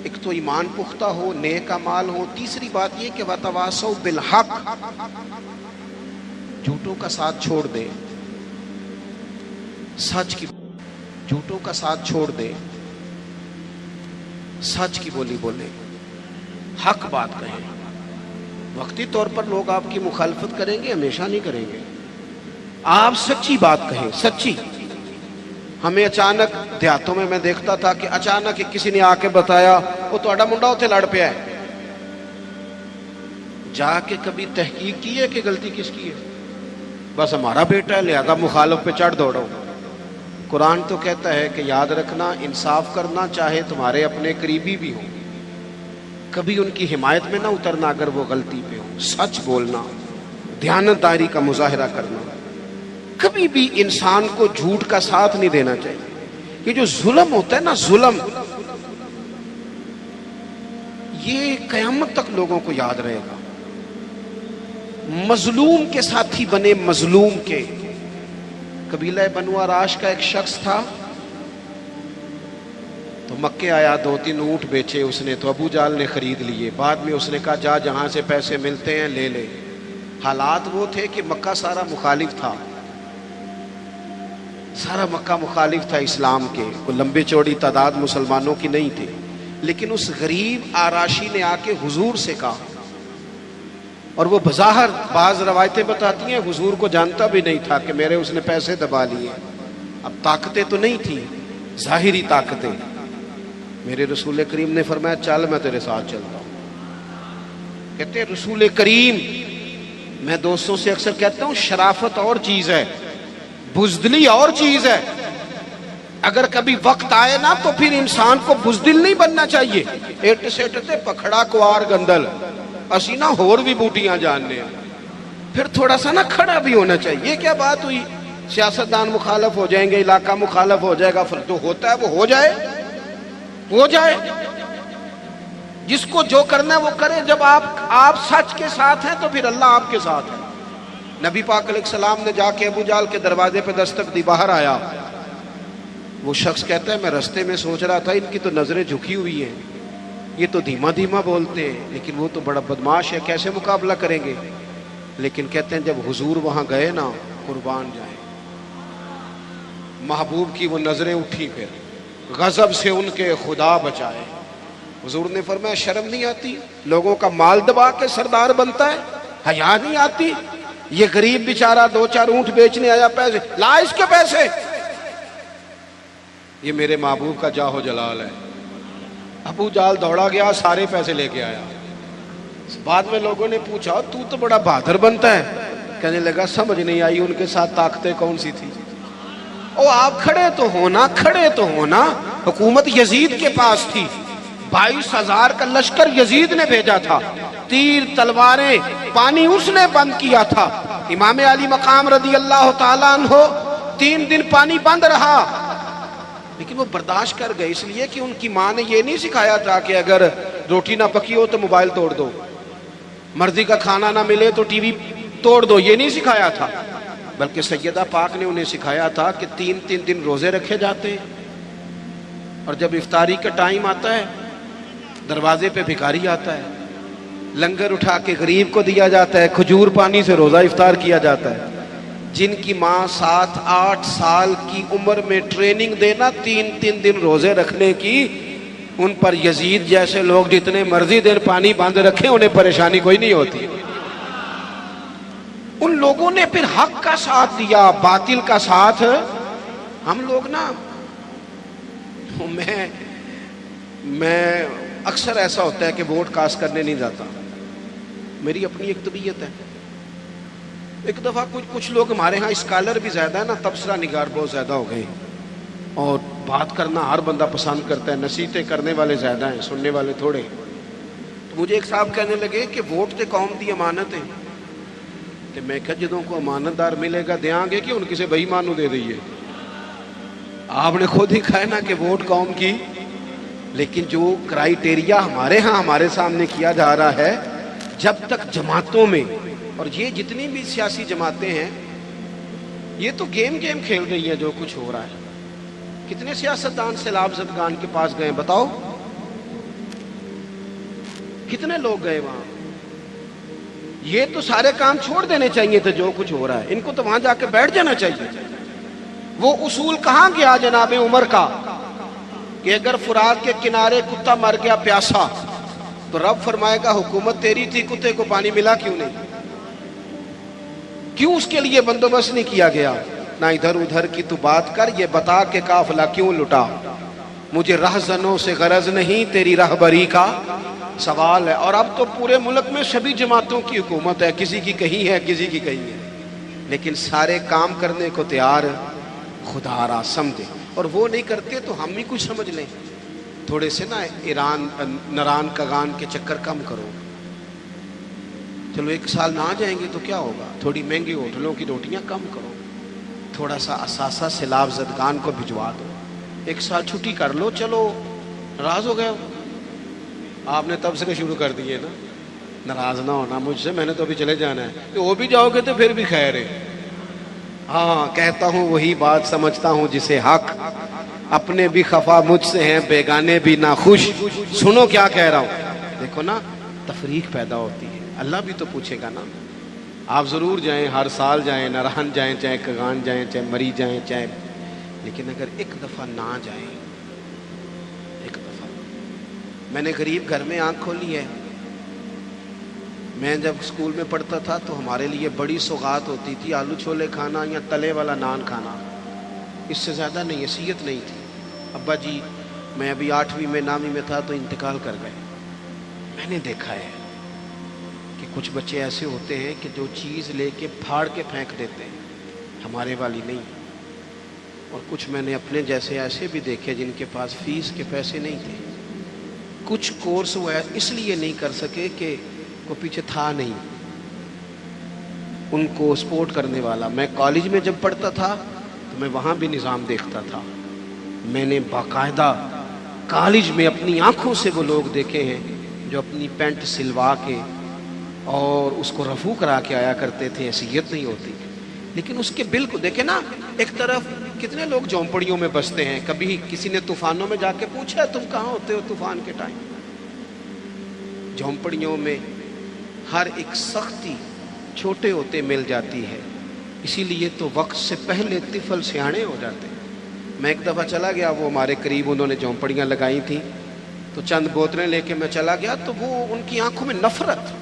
ایک تو ایمان پختہ ہو، نیک اعمال ہو. تیسری بات یہ کہ وتواصوا بالحق، جھوٹوں کا ساتھ چھوڑ دے، سچ کی، جھوٹوں کا ساتھ چھوڑ دے، سچ کی بولی بولے، حق بات کہیں. وقتی طور پر لوگ آپ کی مخالفت کریں گے، ہمیشہ نہیں کریں گے. آپ سچی بات کہیں، سچی. ہمیں اچانک دیہاتوں میں دیکھتا تھا کہ اچانک کسی نے آ کے بتایا وہ تہاڈا منڈا اتنے لڑ پیا ہے. جا کے کبھی تحقیق کی ہے کہ غلطی کس کی ہے؟ بس ہمارا بیٹا ہے لہذا مخالف پہ چڑھ دوڑو. قرآن تو کہتا ہے کہ یاد رکھنا، انصاف کرنا چاہے تمہارے اپنے قریبی بھی ہوں، کبھی ان کی حمایت میں نہ اترنا اگر وہ غلطی پہ ہوں. سچ بولنا، دیانتداری کا مظاہرہ کرنا. کبھی بھی انسان کو جھوٹ کا ساتھ نہیں دینا چاہیے. یہ جو ظلم ہوتا ہے نا، ظلم، یہ قیامت تک لوگوں کو یاد رہے گا. مظلوم کے ساتھی بنے مظلوم کے. قبیلہ بنو آراش کا ایک شخص تھا، تو مکے آیا، 2-3 اونٹ بیچے اس نے، تو ابو جال نے خرید لیے. بعد میں اس نے کہا جا جہاں سے پیسے ملتے ہیں لے لے. حالات وہ تھے کہ مکہ سارا مخالف تھا، سارا مکہ مخالف تھا اسلام کے. کوئی لمبی چوڑی تعداد مسلمانوں کی نہیں تھی. لیکن اس غریب آراشی نے آ کے حضور سے کہا، اور وہ بظاہر بعض روایتیں بتاتی ہیں حضور کو جانتا بھی نہیں تھا کہ میرے اس نے پیسے دبا لیے. اب طاقتیں تو نہیں تھیں، ظاہری طاقتیں. میرے رسول کریم نے فرمایا چل میں تیرے ساتھ چلتا ہوں. کہتے ہیں رسول کریم، میں دوستوں سے اکثر کہتا ہوں شرافت اور چیز ہے، بزدلی اور چیز ہے. اگر کبھی وقت آئے نا تو پھر انسان کو بزدل نہیں بننا چاہیے. ایٹ سیٹ پکھڑا کوار گندل اسی نہ ہور بھی بوٹیاں جاننے ہیں. پھر تھوڑا سا نا کھڑا بھی ہونا چاہیے. یہ کیا بات ہوئی؟ سیاستدان مخالف ہو جائیں گے، علاقہ مخالف ہو جائے گا، پھر تو ہوتا ہے وہ ہو جائے، ہو جائے. جس کو جو کرنا ہے وہ کرے. جب آپ سچ کے ساتھ ہیں تو پھر اللہ آپ کے ساتھ ہے. نبی پاک علیہ السلام نے جا کے ابو جال کے دروازے پہ دستک دی، باہر آیا. وہ شخص کہتا ہے میں رستے میں سوچ رہا تھا ان کی تو نظریں جھکی ہوئی ہیں، یہ تو دھیما دھیما بولتے ہیں، لیکن وہ تو بڑا بدماش ہے، کیسے مقابلہ کریں گے؟ لیکن کہتے ہیں جب حضور وہاں گئے نا، قربان جائیں، محبوب کی وہ نظریں اٹھی، پھر غضب سے ان کے خدا بچائے. حضور نے فرمایا شرم نہیں آتی؟ لوگوں کا مال دبا کے سردار بنتا ہے، حیا نہیں آتی؟ یہ غریب بیچارہ 2-4 اونٹ بیچنے آیا، پیسے لا اس کے پیسے. یہ میرے محبوب کا جاہ جلال ہے. ابو جال دوڑا گیا، سارے پیسے لے کے آیا. بعد میں لوگوں نے پوچھا تو بڑا بہادر بنتا ہے. کہنے لگا سمجھ نہیں آئی ان کے ساتھ طاقتیں کون سی تھی. او آپ کھڑے تو ہونا، کھڑے تو ہونا. حکومت یزید کے پاس تھی، 22,000 کا لشکر یزید نے بھیجا تھا، تیر تلواریں پانی اس نے بند کیا تھا. امام علی مقام رضی اللہ تعالیٰ عنہ 3 دن پانی بند رہا، لیکن وہ برداشت کر گئے، اس لیے کہ ان کی ماں نے یہ نہیں سکھایا تھا کہ اگر روٹی نہ پکی ہو تو موبائل توڑ دو، مرضی کا کھانا نہ ملے تو ٹی وی توڑ دو، یہ نہیں سکھایا تھا. بلکہ سیدہ پاک نے انہیں سکھایا تھا کہ 3 دن روزے رکھے جاتے، اور جب افطاری کا ٹائم آتا ہے دروازے پہ بھکاری آتا ہے، لنگر اٹھا کے غریب کو دیا جاتا ہے، کھجور پانی سے روزہ افطار کیا جاتا ہے. جن کی ماں 7-8 سال کی عمر میں ٹریننگ دینا 3 دن روزے رکھنے کی، ان پر یزید جیسے لوگ جتنے مرضی دیر پانی باندھ رکھیں انہیں پریشانی کوئی نہیں ہوتی. ان لوگوں نے پھر حق کا ساتھ دیا، باطل کا ساتھ. ہم لوگ نا، میں اکثر ایسا ہوتا ہے کہ ووٹ کاسٹ کرنے نہیں جاتا، میری اپنی ایک طبیعت ہے. ایک دفعہ کچھ لوگ ہمارے ہاں اسکالر بھی زیادہ ہے نا، تبصرہ نگار بہت زیادہ ہو گئے، اور بات کرنا ہر بندہ پسند کرتا ہے، نصیحتیں کرنے والے زیادہ ہیں، سننے والے تھوڑے. تو مجھے ایک صاحب کہنے لگے کہ ووٹ تے قوم دی امانت ہے. تو میں کہا جدوں کو امانت دار ملے گا دیاں گے کہ ان کسی بھائی مانو دے دئیے. آپ نے خود ہی کہا نا کہ ووٹ قوم کی، لیکن جو کرائیٹیریا ہمارے ہاں ہمارے سامنے کیا جا رہا ہے، جب تک جماعتوں میں اور یہ جتنی بھی سیاسی جماعتیں ہیں یہ تو گیم کھیل رہی ہیں جو کچھ ہو رہا ہے. کتنے سیاستدان سیلاب زدگان کے پاس گئے بتاؤ؟ کتنے لوگ گئے وہاں؟ یہ تو سارے کام چھوڑ دینے چاہیے تھے جو کچھ ہو رہا ہے. ان کو تو وہاں جا کے بیٹھ جانا چاہیے. وہ اصول کہاں گیا جناب عمر کا کہ اگر فرات کے کنارے کتا مر گیا پیاسا تو رب فرمائے گا حکومت تیری تھی، کتے کو پانی ملا کیوں نہیں؟ کیوں اس کے لیے بندوبست نہیں کیا گیا؟ نہ ادھر ادھر کی تو بات کر، یہ بتا کہ قافلہ کیوں لٹا. مجھے رہزنوں سے غرض نہیں، تیری رہبری کا سوال ہے. اور اب تو پورے ملک میں سبھی جماعتوں کی حکومت ہے، کسی کی کہیں ہے کسی کی کہیں ہے، لیکن سارے کام کرنے کو تیار خدا را سمجھے. اور وہ نہیں کرتے تو ہم ہی کچھ سمجھ لیں. تھوڑے سے نا ایران نران کگان کے چکر کم کرو. چلو 1 سال نہ جائیں گے تو کیا ہوگا؟ تھوڑی مہنگی ہوٹلوں کی روٹیاں کم کرو، تھوڑا سا اثاثہ سیلاب زدگان کو بھجوا دو، 1 سال چھٹی کر لو. چلو ناراض ہو گئے آپ نے تب سے شروع کر دیے نا. ناراض نہ ہونا مجھ سے، میں نے تو ابھی چلے جانا ہے. تو وہ بھی جاؤ گے تو پھر بھی خیر ہے. ہاں کہتا ہوں وہی بات، سمجھتا ہوں جسے حق. اپنے بھی خفا مجھ سے ہیں، بیگانے بھی ناخوش. سنو کیا کہہ رہا ہوں. دیکھو نا تفریق پیدا ہوتی ہے. اللہ بھی تو پوچھے گا نا. آپ ضرور جائیں، ہر سال جائیں، نران جائیں، چاہے کگان جائیں، چاہے مری جائیں، چاہے، لیکن اگر ایک دفعہ نہ جائیں، ایک دفعہ. میں نے غریب گھر میں آنکھ کھولی ہے. میں جب اسکول میں پڑھتا تھا تو ہمارے لیے بڑی سوغات ہوتی تھی آلو چھولے کھانا یا تلے والا نان کھانا. اس سے زیادہ نہیں، حیثیت نہیں تھی. ابا جی میں ابھی 8ویں میں 9ویں میں تھا تو انتقال کر گئے. میں نے دیکھا ہے کہ کچھ بچے ایسے ہوتے ہیں کہ جو چیز لے کے پھاڑ کے پھینک دیتے ہیں، ہمارے والی نہیں. اور کچھ میں نے اپنے جیسے ایسے بھی دیکھے جن کے پاس فیس کے پیسے نہیں تھے. کچھ کورس وہ اس لیے نہیں کر سکے کہ کو پیچھے تھا نہیں ان کو سپورٹ کرنے والا. میں کالج میں جب پڑھتا تھا تو میں وہاں بھی نظام دیکھتا تھا. میں نے باقاعدہ کالج میں اپنی آنکھوں سے وہ لوگ دیکھے ہیں جو اپنی پینٹ سلوا کے اور اس کو رفو کرا کے آیا کرتے تھے. حیثیت نہیں ہوتی. لیکن اس کے بل کو دیکھیں نا، ایک طرف کتنے لوگ جھونپڑیوں میں بستے ہیں. کبھی کسی نے طوفانوں میں جا کے پوچھا تم کہاں ہوتے ہو طوفان کے ٹائم؟ جھونپڑیوں میں ہر ایک سختی چھوٹے ہوتے مل جاتی ہے. اسی لیے تو وقت سے پہلے طفل سیانے ہو جاتے ہیں. میں ایک دفعہ چلا گیا، وہ ہمارے قریب انہوں نے جھونپڑیاں لگائی تھیں، تو چند بوتلیں لے کے میں چلا گیا تو وہ ان کی آنکھوں میں نفرت.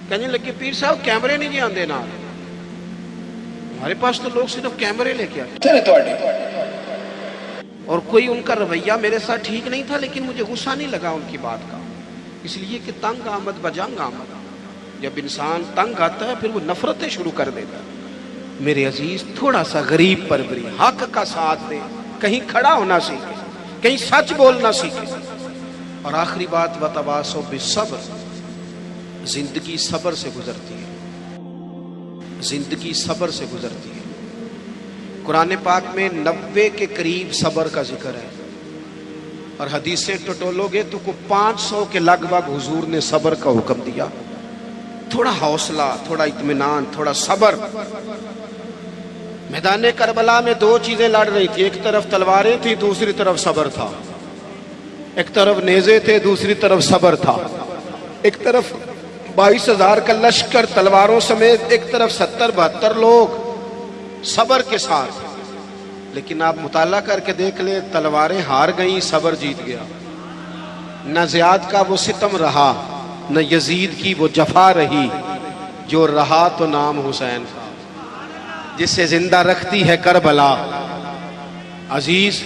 کہنے لگے پیر صاحب کیمرے نہیں جی آندے نا، ہمارے پاس تو لوگ صرف کیمرے لے کے آتے. اور کوئی ان کا رویہ میرے ساتھ ٹھیک نہیں تھا، لیکن مجھے غصہ نہیں لگا ان کی بات کا، اس لیے کہ تنگ آمد بجنگ آمد. جب انسان تنگ آتا ہے پھر وہ نفرتیں شروع کر دیتا. میرے عزیز تھوڑا سا غریب پروری، حق کا ساتھ دے، کہیں کھڑا ہونا سیکھے، کہیں سچ بولنا سیکھے. اور آخری بات وتواصوا بالصبر. زندگی صبر سے گزرتی ہے، زندگی صبر سے گزرتی ہے. قرآن پاک میں 90 کے قریب صبر کا ذکر ہے، اور حدیثیں ٹٹولو گے تو کو 500 کے لگ بھگ حضور نے صبر کا حکم دیا. تھوڑا حوصلہ، تھوڑا اطمینان، تھوڑا صبر. میدان کربلا میں 2 چیزیں لڑ رہی تھی. ایک طرف تلواریں تھی، دوسری طرف صبر تھا. ایک طرف نیزے تھے، دوسری طرف صبر تھا. ایک طرف 22,000 کا لشکر تلواروں سمیت، ایک طرف 70-72 لوگ صبر کے ساتھ. لیکن آپ مطالعہ کر کے دیکھ لیں، تلواریں ہار گئیں، صبر جیت گیا. نہ زیاد کا وہ ستم رہا، نہ یزید کی وہ جفا رہی. جو رہا تو نام حسین کا، جسے زندہ رکھتی ہے کربلا. عزیز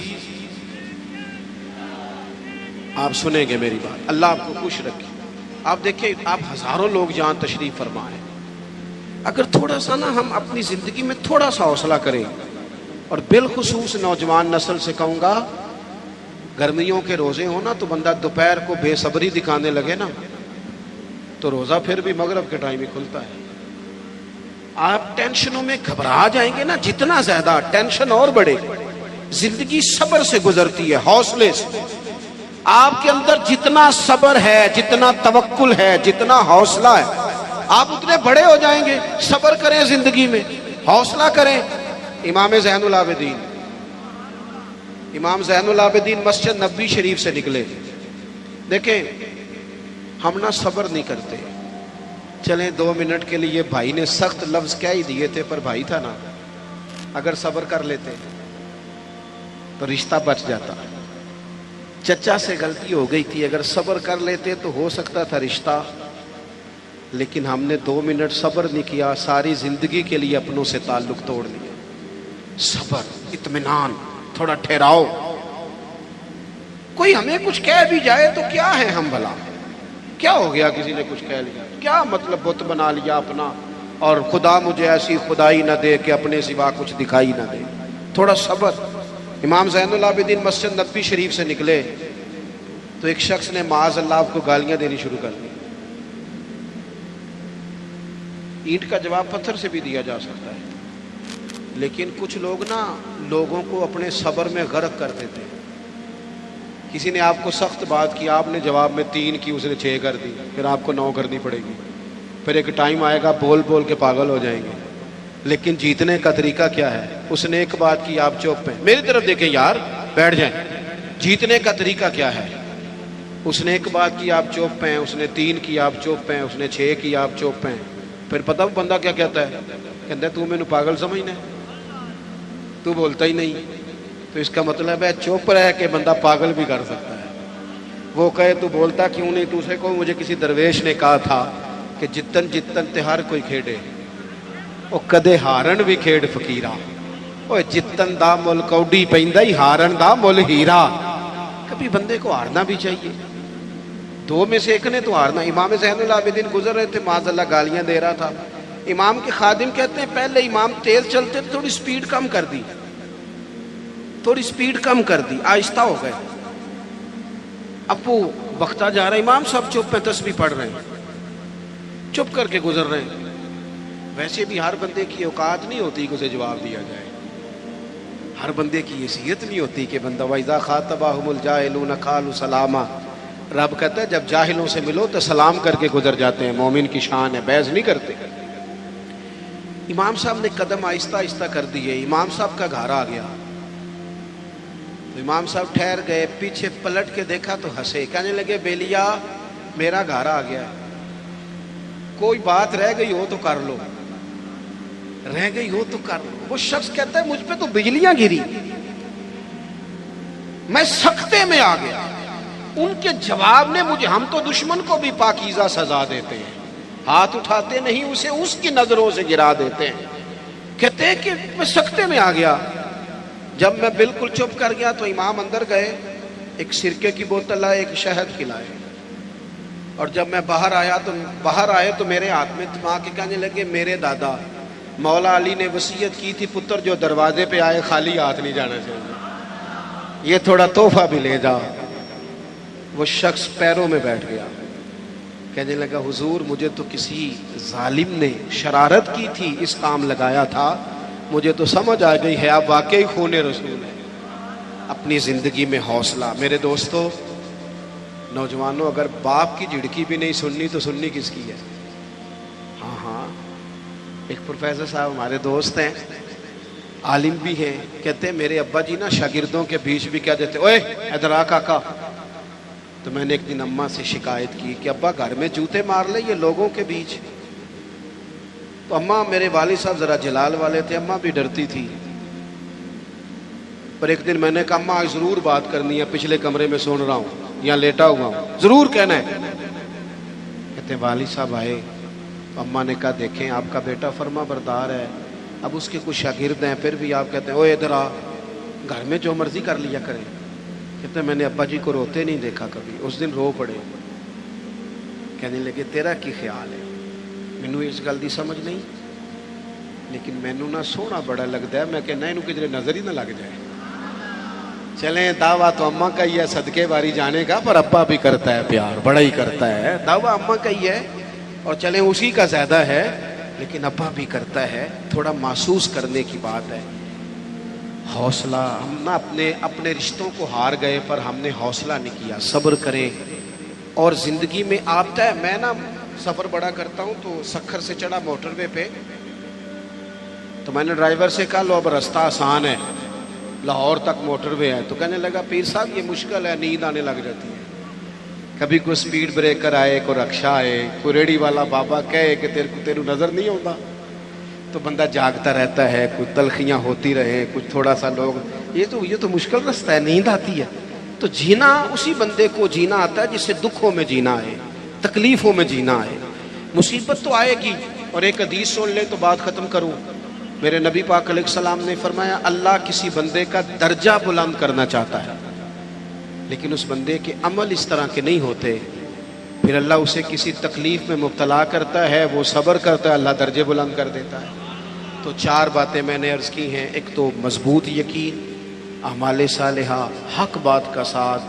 آپ سنیں گے میری بات، اللہ آپ کو خوش رکھے. آپ دیکھیں، آپ ہزاروں لوگ جہاں تشریف فرما ہیں، اگر تھوڑا سا نا ہم اپنی زندگی میں تھوڑا سا حوصلہ کریں. اور بالخصوص نوجوان نسل سے کہوں گا، گرمیوں کے روزے ہو نا تو بندہ دوپہر کو بے صبری دکھانے لگے نا تو روزہ پھر بھی مغرب کے ٹائم ہی کھلتا ہے. آپ ٹینشنوں میں گھبرا جائیں گے نا، جتنا زیادہ ٹینشن اور بڑھے. زندگی صبر سے گزرتی ہے، حوصلے سے. آپ کے اندر جتنا صبر ہے، جتنا توکل ہے، جتنا حوصلہ ہے، آپ اتنے بڑے ہو جائیں گے. صبر کریں زندگی میں, حوصلہ کریں. امام زین العابدین, امام زین العابدین مسجد نبوی شریف سے نکلے. دیکھیں ہم نہ صبر نہیں کرتے. چلیں 2 منٹ کے لیے بھائی نے سخت لفظ کیا ہی دیے تھے, پر بھائی تھا نا, اگر صبر کر لیتے تو رشتہ بچ جاتا. چچا سے غلطی ہو گئی تھی, اگر صبر کر لیتے تو ہو سکتا تھا رشتہ, لیکن ہم نے 2 منٹ صبر نہیں کیا, ساری زندگی کے لیے اپنوں سے تعلق توڑ لیا. صبر, اطمینان, تھوڑا ٹھہراؤ. کوئی ہمیں کچھ کہہ بھی جائے تو کیا ہے ہم بھلا, کیا ہو گیا کسی نے کچھ کہہ لیا, کیا مطلب بت بنا لیا اپنا, اور خدا مجھے ایسی خدائی نہ دے کہ اپنے سوا کچھ دکھائی نہ دے. تھوڑا صبر. امام زین العابدین مسجد نبوی شریف سے نکلے تو ایک شخص نے معاذ اللہ آپ کو گالیاں دینی شروع کر دی. اینٹ کا جواب پتھر سے بھی دیا جا سکتا ہے, لیکن کچھ لوگ نا لوگوں کو اپنے صبر میں غرق کر دیتے ہیں. کسی نے آپ کو سخت بات کی, آپ نے جواب میں 3 کی, اس نے 6 کر دی, پھر آپ کو 9 کرنی پڑے گی. پھر ایک ٹائم آئے گا بول بول کے پاگل ہو جائیں گے. لیکن جیتنے کا طریقہ کیا ہے؟ اس نے ایک بات کی, آپ چپ ہیں, میری طرف دیکھیں یار, بیٹھ جائیں. جیتنے کا طریقہ کیا ہے؟ اس نے ایک بات کی, آپ چپ ہیں, اس نے 3 کی, آپ چپ ہیں, اس نے 6 کی, آپ چپ ہیں. پھر پتہ بندہ کیا کہتا ہے, کہتا ہے تو میں نے پاگل سمجھنا ہے, تو بولتا ہی نہیں. تو اس کا مطلب ہے چپ رہ کے بندہ پاگل بھی کر سکتا ہے. وہ کہے تو بولتا کیوں نہیں, دوسرے کو مجھے کسی درویش نے کہا تھا کہ جتن جتن تے ہر کوئی کھیڑے, او کدے ہارن بھی کھیڑ فقیرا, او جتن دا مل کوڈی پیندا ہی ہارن دا مل ہیرا. کبھی بندے کو ہارنا بھی چاہیے, 2 میں سے ایک نے تو ہارنا. امام زین العابدین گزر رہے تھے, معاذ اللہ گالیاں دے رہا تھا. امام کے خادم کہتے ہیں پہلے امام تیز چلتے تھے, تھوڑی سپیڈ کم کر دی, تھوڑی سپیڈ کم کر دی, آہستہ ہو گئے. اب وہ وقتہ جا رہا ہے, امام صاحب چپ ہیں, تسبیح پڑھ رہے ہیں, چپ کر کے گزر رہے ہیں. ویسے بھی ہر بندے کی اوقات نہیں ہوتی کہ اسے جواب دیا جائے, ہر بندے کی حیثیت نہیں ہوتی کہ بندہ وَإِذَا خَاطَبَهُمُ الْجَاهِلُونَ قَالُوا سَلَامًا. رب کہتا ہے جب جاہلوں سے ملو تو سلام کر کے گزر جاتے ہیں, مومن کی شان ہے, بحث نہیں کرتے. امام صاحب نے قدم آہستہ آہستہ کر دیے. امام صاحب کا گھر آ گیا تو امام صاحب ٹھہر گئے, پیچھے پلٹ کے دیکھا تو ہنسے, کہنے لگے بیلیا میرا گھر آ گیا, کوئی بات رہ گئی ہو تو کر لو, رہ گئی ہو تو کر لو. وہ شخص کہتا ہے مجھ پہ تو بجلیاں گری, میں سکتے میں آ گیا. ان کے جواب نے مجھے, ہم تو دشمن کو بھی پاکیزہ سزا دیتے ہیں, ہاتھ اٹھاتے نہیں, اسے اس کی نظروں سے گرا دیتے ہیں. کہتے ہیں کہ میں سکتے میں آ گیا. جب میں بالکل چپ کر گیا تو امام اندر گئے, ایک سرکے کی بوتل لائے, ایک شہد کھلائے, اور جب میں باہر آئے تو میرے ہاتھ میں تھما کے کہنے لگے میرے دادا مولا علی نے وصیت کی تھی پتر جو دروازے پہ آئے خالی ہاتھ نہیں جانا چاہیے, یہ تھوڑا تحفہ بھی لے جا. وہ شخص پیروں میں بیٹھ گیا, کہنے لگا حضور مجھے تو کسی ظالم نے شرارت کی تھی, اس کام لگایا تھا, مجھے تو سمجھ آ گئی ہے آپ واقعی خون رسول ہے. اپنی زندگی میں حوصلہ. میرے دوستو نوجوانوں, اگر باپ کی جھڑکی بھی نہیں سننی تو سننی کس کی ہے؟ ہاں, ایک پروفیسر صاحب ہمارے دوست ہیں, عالم بھی ہیں, کہتے ہیں میرے ابا جی نا شاگردوں کے بیچ بھی کہہ دیتے اوے ادھر آ کاکا. تو میں نے ایک دن اماں سے شکایت کی کہ ابا گھر میں جوتے مار لے یہ لوگوں کے بیچ. تو اماں, میرے والد صاحب ذرا جلال والے تھے, اماں بھی ڈرتی تھی. پر ایک دن میں نے کہا اماں ضرور بات کرنی ہے, پچھلے کمرے میں سن رہا ہوں, یہاں لیٹا ہوا ہوں, ضرور کہنا ہے. کہتے ہیں والد صاحب آئے, تو اماں نے کہا دیکھیں آپ کا بیٹا فرما بردار ہے, اب اس کے کچھ شاگرد ہیں, پھر بھی آپ کہتے ہیں اوے ادھر آ, گھر میں جو مرضی کر لیا کریں. کہتے ہیں میں نے ابا جی کو روتے نہیں دیکھا کبھی, اس دن رو پڑے. کہنے لگے تیرا کی خیال ہے؟ مینوں اس گل دی سمجھ نہیں, لیکن مینوں نہ سونا بڑا لگتا ہے, میں کہنا انہوں کدھر نظر ہی نہ لگ جائے. چلیں دعویٰ تو اماں کا ہی ہے صدقے باری جانے کا, پر ابا بھی کرتا ہے پیار, بڑا ہی کرتا ہے. دعویٰ اماں کا ہی ہے اور چلیں اسی کا زیادہ ہے, لیکن ابا بھی کرتا ہے. تھوڑا محسوس کرنے کی بات ہے. حوصلہ. ہم نہ اپنے رشتوں کو ہار گئے, پر ہم نے حوصلہ نہیں کیا. صبر کریں. اور زندگی میں آتا ہے, میں نا سفر بڑا کرتا ہوں تو سکھر سے چڑھا موٹر وے پہ، تو میں نے ڈرائیور سے کہا لو اب راستہ آسان ہے، لاہور تک موٹر وے ہے. تو کہنے لگا پیر صاحب یہ مشکل ہے، نیند آنے لگ جاتی ہے. کبھی کوئی سپیڈ بریکر آئے، کوئی رکشہ آئے، کوئی ریڑھی والا بابا کہے کہ تیرے نظر نہیں ہوتا، تو بندہ جاگتا رہتا ہے، کوئی تلخیاں ہوتی رہے، کچھ تھوڑا سا لوگ یہ تو مشکل رستہ ہے، نیند آتی ہے. تو جینا اسی بندے کو جینا آتا ہے جسے دکھوں میں جینا آئے، تکلیفوں میں جینا آئے. مصیبت تو آئے گی. اور ایک حدیث سن لے تو بات ختم کروں. میرے نبی پاک علیہ السلام نے فرمایا اللہ کسی بندے کا درجہ بلند کرنا چاہتا ہے، لیکن اس بندے کے عمل اس طرح کے نہیں ہوتے، پھر اللہ اسے کسی تکلیف میں مبتلا کرتا ہے، وہ صبر کرتا ہے، اللہ درجے بلند کر دیتا ہے. تو 4 باتیں میں نے عرض کی ہیں. ایک تو مضبوط یقین، اعمال صالحہ، حق بات کا ساتھ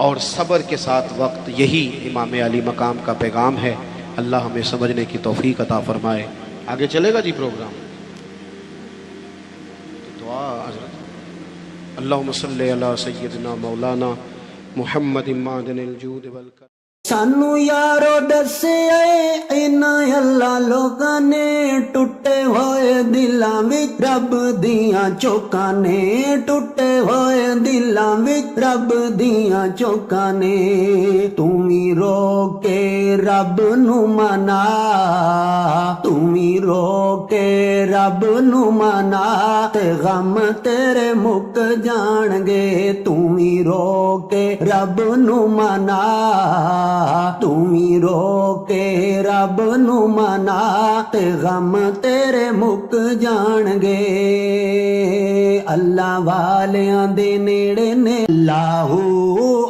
اور صبر کے ساتھ وقت، یہی امام علی مقام کا پیغام ہے. اللہ ہمیں سمجھنے کی توفیق عطا فرمائے. آگے چلے گا جی پروگرام. دعا حضرت اللہم صلی علی سیدنا مولانا محمد معدن الجود والکرم. سانو یارو دسے انہاں اللہ لوگاں نے ٹوٹے ہوئے دلاں وچ رب دیاں چوکاں نے، ٹوٹے ہوئے دلاں وچ رب دیاں چوکاں نے. توں وی رو کے رب نو منا، توں وی رو کے رب نو منا، تے غم تیرے مک جان گے. توں وی رو کے رب نو منا، توں وی رو کے رب نو منا، تے غم تیرے مک جان گے. اللہ والیاں دے نیڑے نے اللہ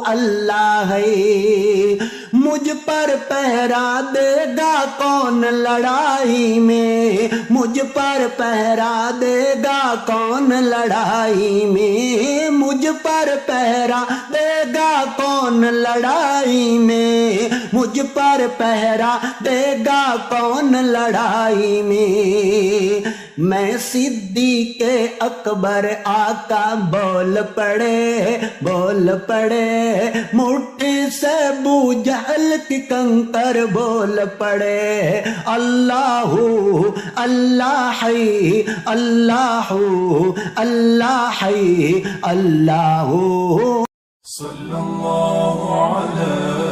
اللہ ہے، مجھ پر پہرا دے گا کون لڑائی میں، مجھ پر پہرا دے گا کون لڑائی میں، مجھ پر پہرا دے گا کون لڑائی میں، مجھ پر پہرا دے گا کون لڑائی میں. میں صدیق اکبر آقا بول پڑے، بول پڑے، مٹھی سے بو جہل کی کنکر بول پڑے. اللہ اللہ ہے، اللہ اللہ ہے، اللہ صلی اللہ علیہ